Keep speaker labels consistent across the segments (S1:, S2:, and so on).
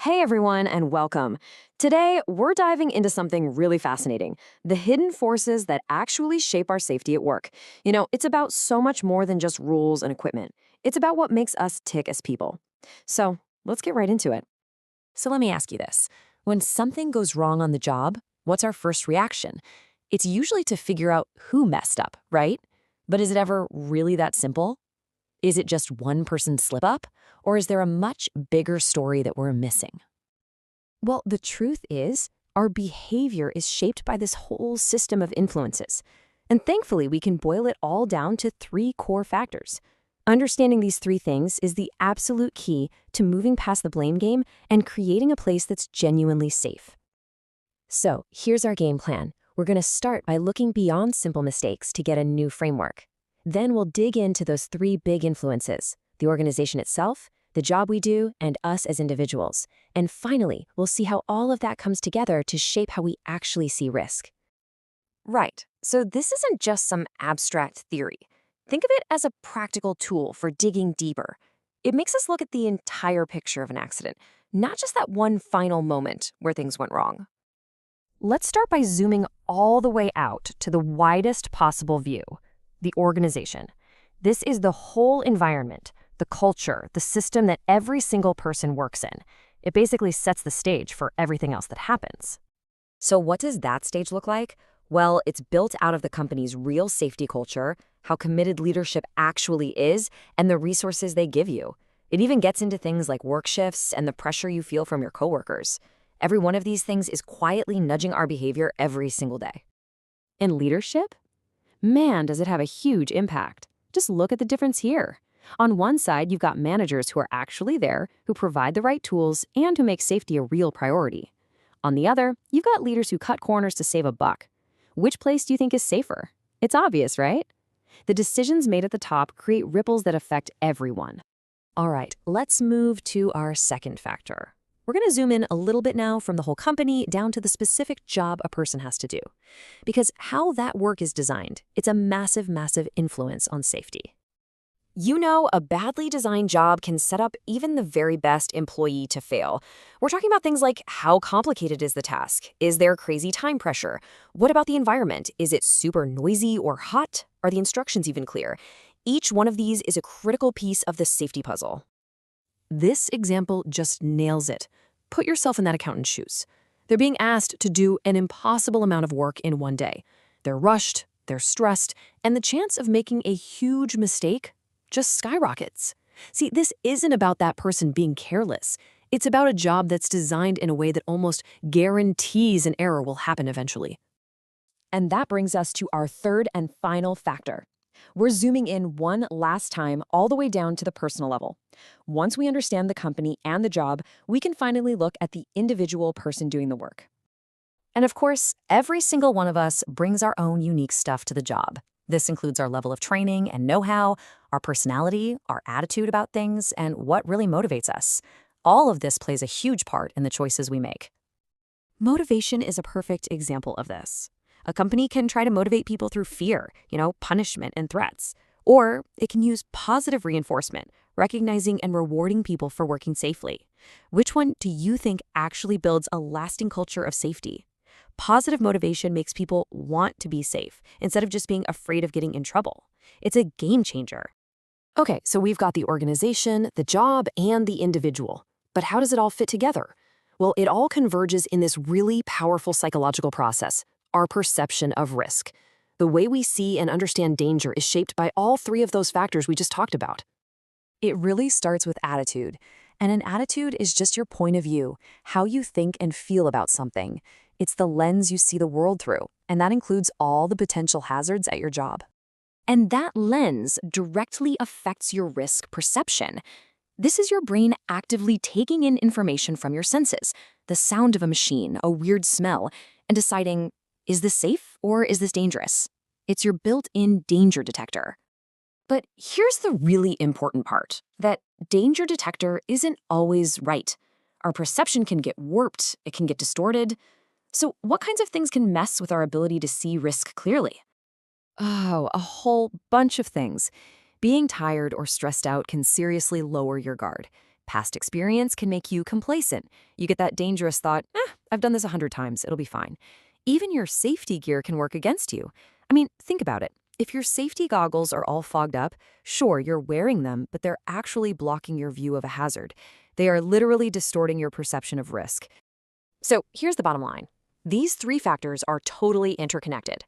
S1: Hey everyone, and welcome. Today, we're diving into something really fascinating: the hidden forces that actually shape our safety at work. It's about so much more than just rules and equipment. It's about what makes us tick as people. So, let's get right into it.
S2: So let me ask you this. When something goes wrong on the job, what's our first reaction? It's usually to figure out who messed up, right? But is it ever really that simple? Is it just one person's slip up? Or is there a much bigger story that we're missing? Well, the truth is, our behavior is shaped by this whole system of influences. And thankfully, we can boil it all down to three core factors. Understanding these three things is the absolute key to moving past the blame game and creating a place that's genuinely safe. So, here's our game plan. We're going to start by looking beyond simple mistakes to get a new framework. Then we'll dig into those three big influences: the organization itself, the job we do, and us as individuals. And finally, we'll see how all of that comes together to shape how we actually see risk.
S1: Right, so this isn't just some abstract theory. Think of it as a practical tool for digging deeper. It makes us look at the entire picture of an accident, not just that one final moment where things went wrong. Let's start by zooming all the way out to the widest possible view: the organization. This is the whole environment, the culture, the system that every single person works in. It basically sets the stage for everything else that happens. So what does that stage look like? Well, it's built out of the company's real safety culture, how committed leadership actually is, and the resources they give you. It even gets into things like work shifts and the pressure you feel from your coworkers. Every one of these things is quietly nudging our behavior every single day. In leadership? Man, does it have a huge impact. Just look at the difference here. On one side, you've got managers who are actually there, who provide the right tools, and who make safety a real priority. On the other, you've got leaders who cut corners to save a buck. Which place do you think is safer? It's obvious, right? The decisions made at the top create ripples that affect everyone. All right, let's move to our second factor. We're going to zoom in a little bit now from the whole company down to the specific job a person has to do. Because how that work is designed, it's a massive, massive influence on safety. A badly designed job can set up even the very best employee to fail. We're talking about things like, how complicated is the task? Is there crazy time pressure? What about the environment? Is it super noisy or hot? Are the instructions even clear? Each one of these is a critical piece of the safety puzzle. This example just nails it. Put yourself in that accountant's shoes. They're being asked to do an impossible amount of work in one day. They're rushed, they're stressed, and the chance of making a huge mistake just skyrockets. See, this isn't about that person being careless. It's about a job that's designed in a way that almost guarantees an error will happen eventually. And that brings us to our third and final factor. We're zooming in one last time all the way down to the personal level. Once we understand the company and the job, we can finally look at the individual person doing the work. And of course, every single one of us brings our own unique stuff to the job. This includes our level of training and know-how, our personality, our attitude about things, and what really motivates us. All of this plays a huge part in the choices we make. Motivation is a perfect example of this. A company can try to motivate people through fear, punishment and threats. Or it can use positive reinforcement, recognizing and rewarding people for working safely. Which one do you think actually builds a lasting culture of safety? Positive motivation makes people want to be safe instead of just being afraid of getting in trouble. It's a game changer. Okay, so we've got the organization, the job, and the individual. But how does it all fit together? Well, it all converges in this really powerful psychological process: our perception of risk. The way we see and understand danger is shaped by all three of those factors we just talked about. It really starts with attitude. And an attitude is just your point of view, how you think and feel about something. It's the lens you see the world through, and that includes all the potential hazards at your job. And that lens directly affects your risk perception. This is your brain actively taking in information from your senses, the sound of a machine, a weird smell, and deciding, is this safe or is this dangerous? It's your built-in danger detector. But here's the really important part, that danger detector isn't always right. Our perception can get warped, it can get distorted. So what kinds of things can mess with our ability to see risk clearly? Oh, a whole bunch of things. Being tired or stressed out can seriously lower your guard.
S2: Past experience can make you complacent. You get that dangerous thought, I've done this 100 times, it'll be fine. Even your safety gear can work against you. I mean, think about it. If your safety goggles are all fogged up, sure, you're wearing them, but they're actually blocking your view of a hazard. They are literally distorting your perception of risk.
S1: So here's the bottom line. These three factors are totally interconnected.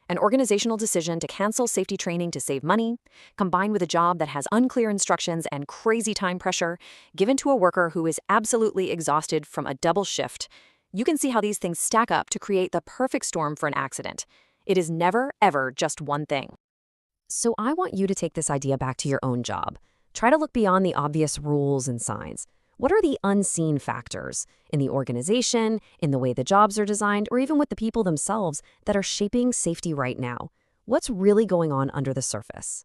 S1: An organizational decision to cancel safety training to save money, combined with a job that has unclear instructions and crazy time pressure, given to a worker who is absolutely exhausted from a double shift. You can see how these things stack up to create the perfect storm for an accident. It is never, ever just one thing.
S2: So I want you to take this idea back to your own job. Try to look beyond the obvious rules and signs. What are the unseen factors in the organization, in the way the jobs are designed, or even with the people themselves that are shaping safety right now? What's really going on under the surface?